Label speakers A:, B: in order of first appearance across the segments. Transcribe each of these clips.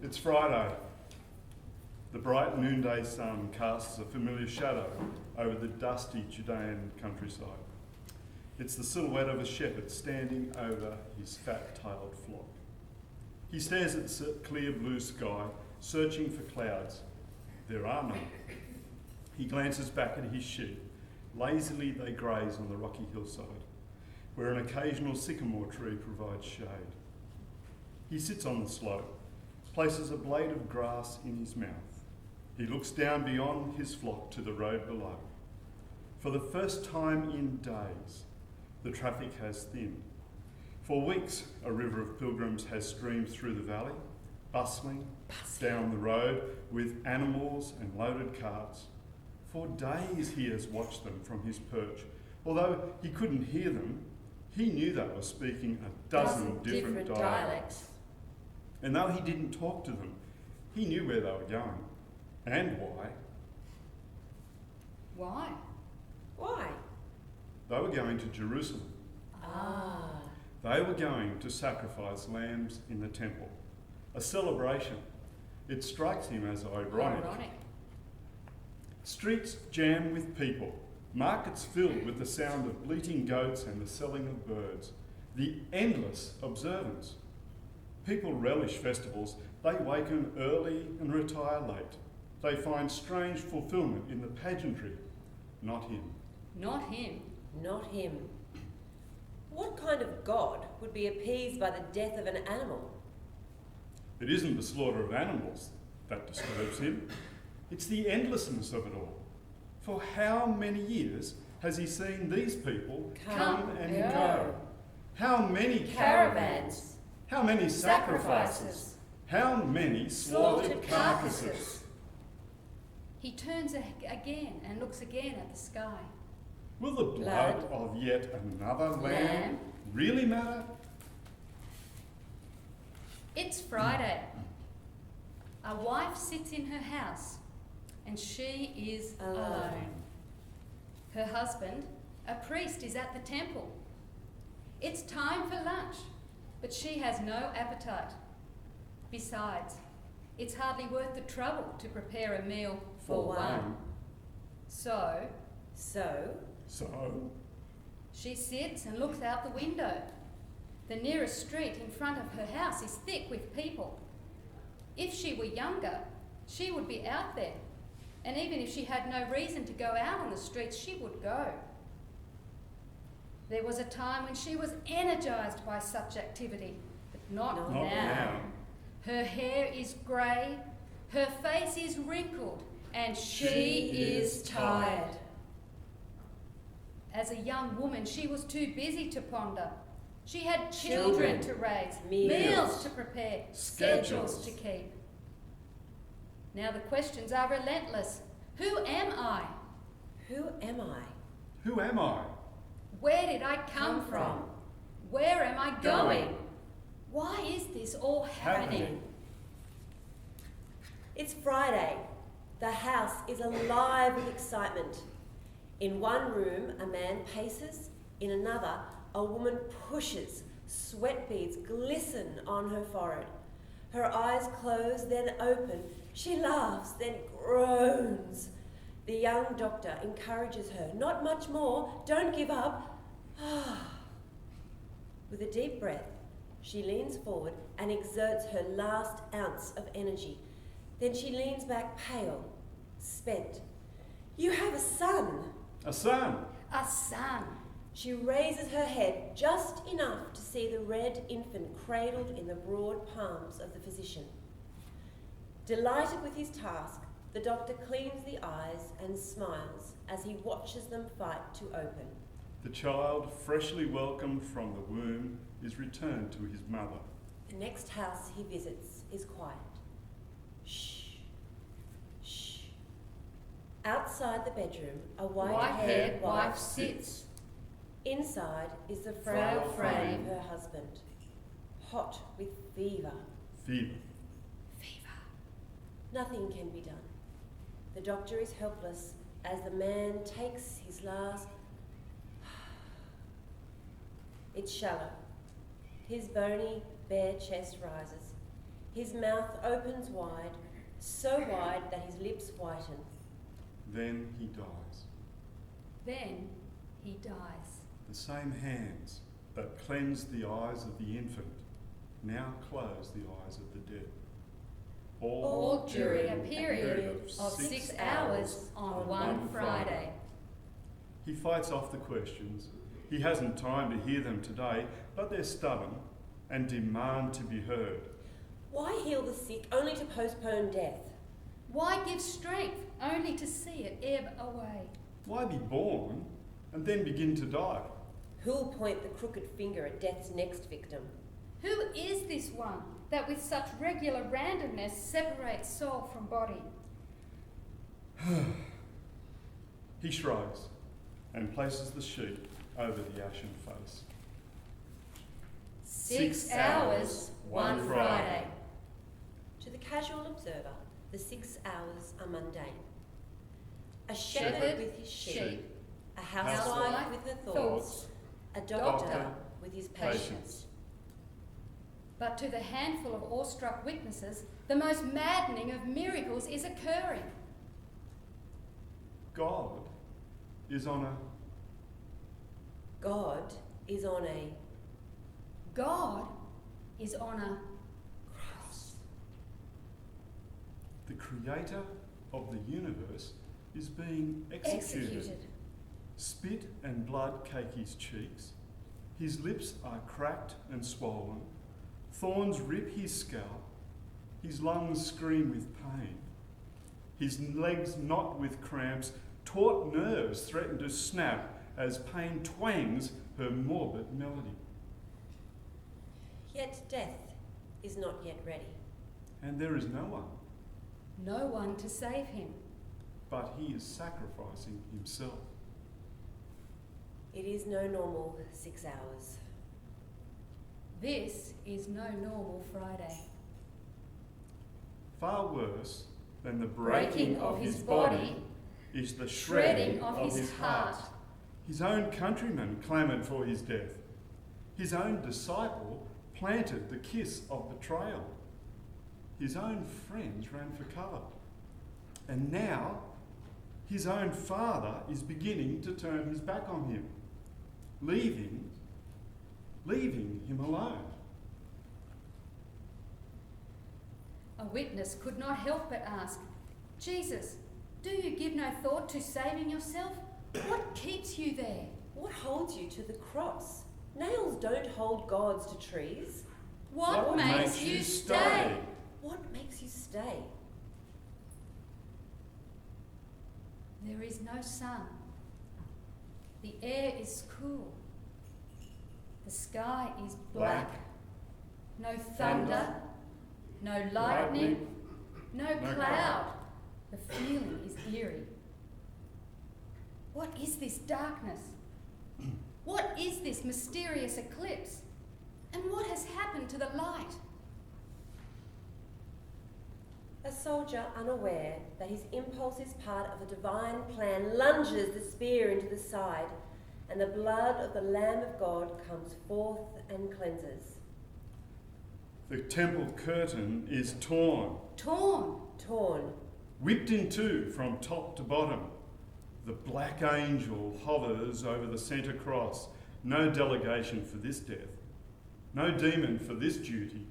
A: It's Friday. The bright noonday sun casts a familiar shadow over the dusty Judean countryside. It's the silhouette of a shepherd standing over his fat-tailed flock. He stares at the clear blue sky, searching for clouds. There are none. He glances back at his sheep. Lazily they graze on the rocky hillside, where an occasional sycamore tree provides shade. He sits on the slope, places a blade of grass in his mouth. He looks down beyond his flock to the road below. For the first time in days, the traffic has thinned. For weeks, a river of pilgrims has streamed through the valley, bustling down the road with animals and loaded carts. For days he has watched them from his perch. Although he couldn't hear them, he knew they were speaking a dozen different dialects. And though he didn't talk to them, he knew where they were going and why.
B: Why?
C: Why?
A: They were going to Jerusalem.
C: Ah.
A: They were going to sacrifice lambs in the temple, a celebration. It strikes him as ironic. Streets jam with people, markets filled with the sound of bleating goats and the selling of birds, the endless observance. People relish festivals. They waken early and retire late. They find strange fulfilment in the pageantry. Not him.
B: Not him.
C: Not him. What kind of God would be appeased by the death of an animal?
A: It isn't the slaughter of animals that disturbs him. It's the endlessness of it all. For how many years has he seen these people come and go? How many caravans? How many sacrifices? How many slaughtered carcasses?
B: He turns again and looks again at the sky.
A: Will the blood of yet another lamb really matter?
B: It's Friday. A wife sits in her house and she is alone. Her husband, a priest, is at the temple. It's time for lunch, but she has no appetite. Besides, it's hardly worth the trouble to prepare a meal for one. So she sits and looks out the window. The nearest street in front of her house is thick with people. If she were younger, she would be out there. And even if she had no reason to go out on the streets, she would go. There was a time when she was energised by such activity, but not now. Her hair is grey, her face is wrinkled, and she is tired. As a young woman, she was too busy to ponder. She had children to raise, meals to prepare, schedules to keep. Now the questions are relentless. Who am I?
C: Who am I?
A: Who am I?
B: Where did I come from? Where am I going? Why is this all happening?
C: It's Friday. The house is alive with excitement. In one room, a man paces. In another, a woman pushes. Sweat beads glisten on her forehead. Her eyes close, then open. She laughs, then groans. The young doctor encourages her. Not much more. Don't give up. With a deep breath, she leans forward and exerts her last ounce of energy. Then she leans back pale, spent. You have a son.
A: A son.
B: A son.
C: She raises her head just enough to see the red infant cradled in the broad palms of the physician. Delighted with his task, the doctor cleans the eyes and smiles as he watches them fight to open.
A: The child, freshly welcomed from the womb, is returned to his mother.
C: The next house he visits is quiet. Shh. Shh. Outside the bedroom, a white-haired wife sits. Inside is the frail frame of her husband, hot with fever.
A: Fever.
C: Nothing can be done. The doctor is helpless as the man takes his last. It's shallow. His bony, bare chest rises. His mouth opens wide, so wide that his lips whiten.
A: Then he dies.
B: Then he dies.
A: The same hands that cleansed the eyes of the infant now close the eyes of the dead.
B: All during a period of 6 hours on one Friday.
A: He fights off the questions. He hasn't time to hear them today, but they're stubborn and demand to be heard.
C: Why heal the sick only to postpone death?
B: Why give strength only to see it ebb away?
A: Why be born and then begin to die?
C: Who'll point the crooked finger at death's next victim?
B: Who is this one that with such regular randomness separates soul from body?
A: He shrugs and places the sheet over the ashen face.
B: 6 hours, one Friday.
C: To the casual observer, the 6 hours are mundane. A
B: Shepherd
C: shepherd with his sheep, a housewife
B: housewife
C: with her
B: thoughts,
C: thoughts, a doctor
A: doctor
C: with his patience.
A: Patience.
B: But to the handful of awestruck witnesses, the most maddening of miracles is occurring.
A: God is on a
C: God is on a
B: God is on a
C: cross.
A: the creator of the universe is being executed. Spit and blood cake his cheeks. His lips are cracked and swollen. Thorns rip his scalp. His lungs scream with pain. His legs knot with cramps. Taut nerves threaten to snap as pain twangs her morbid melody.
C: Yet death is not yet ready.
A: And there is no one,
B: to save him.
A: but he is sacrificing himself.
C: It is no normal 6 hours.
B: This is no normal Friday.
A: Far worse than the breaking of his body is the
B: shredding
A: shredding
B: of
A: of
B: his
A: his heart. His own countrymen clamoured for his death. His own disciple planted the kiss of betrayal. His own friends ran for cover. And now, his own father is beginning to turn his back on him, leaving him alone.
B: A witness could not help but ask, Jesus, do you give no thought to saving yourself? What keeps you there?
C: What holds you to the cross? Nails don't hold gods to trees.
B: What makes you stay?
C: What makes you stay?
B: There is no sun. The air is cool. The sky is black. No thunder, no lightning, no cloud. The feeling is eerie. What is this darkness? What is this mysterious eclipse? And what has happened to the light?
C: A soldier, unaware that his impulse is part of a divine plan, lunges the spear into the side, and the blood of the Lamb of God comes forth and cleanses.
A: The temple curtain is torn,
C: Torn.
A: whipped in two from top to bottom. The black angel hovers over the centre cross. No delegation for this death. No demon for this duty.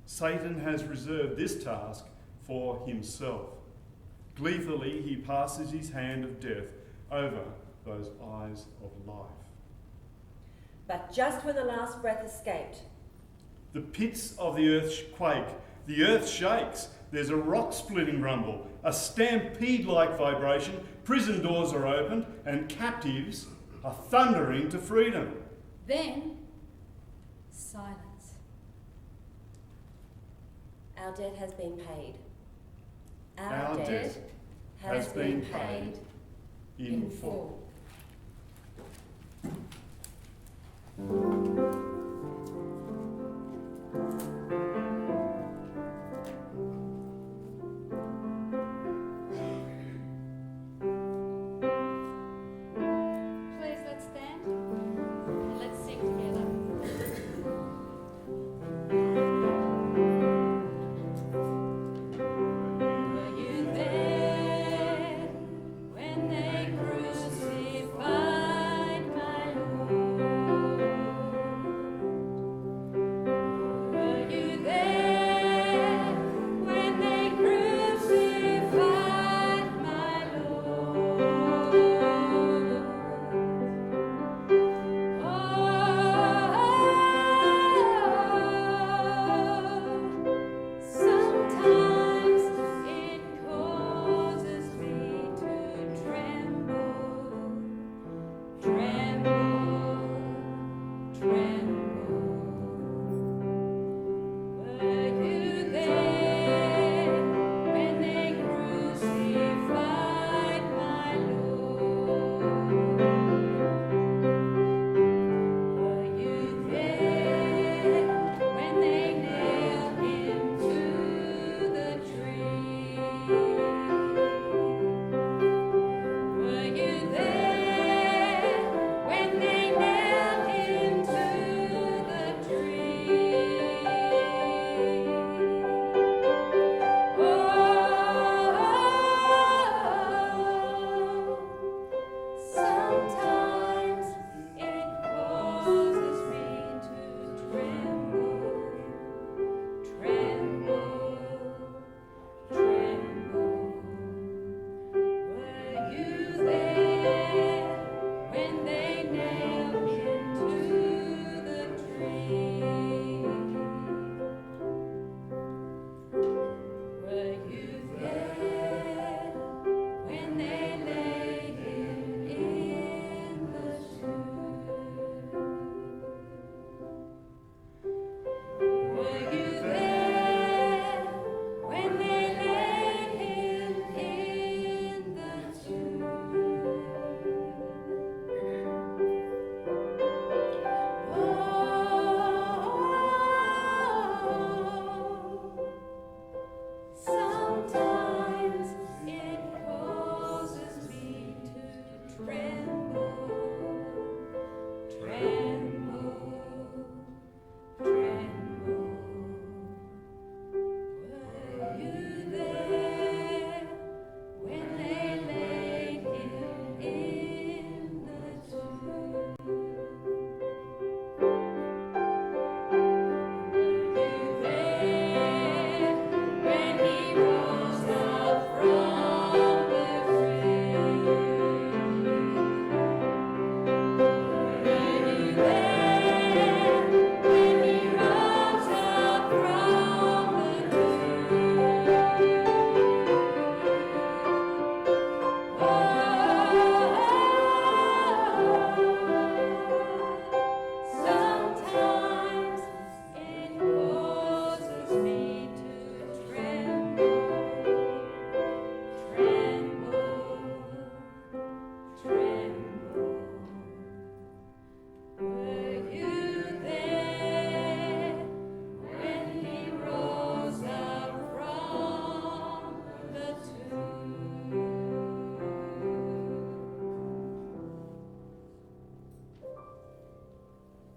A: Satan has reserved this task for himself. Gleefully, he passes his hand of death over those eyes of life.
C: But just when the last breath escaped,
A: The pits of the earth quake. The earth shakes. There's a rock-splitting rumble, a stampede-like vibration. Prison doors are opened, and captives are thundering to freedom.
B: Then, silence.
C: our debt has been paid.
A: Our debt has been paid in full.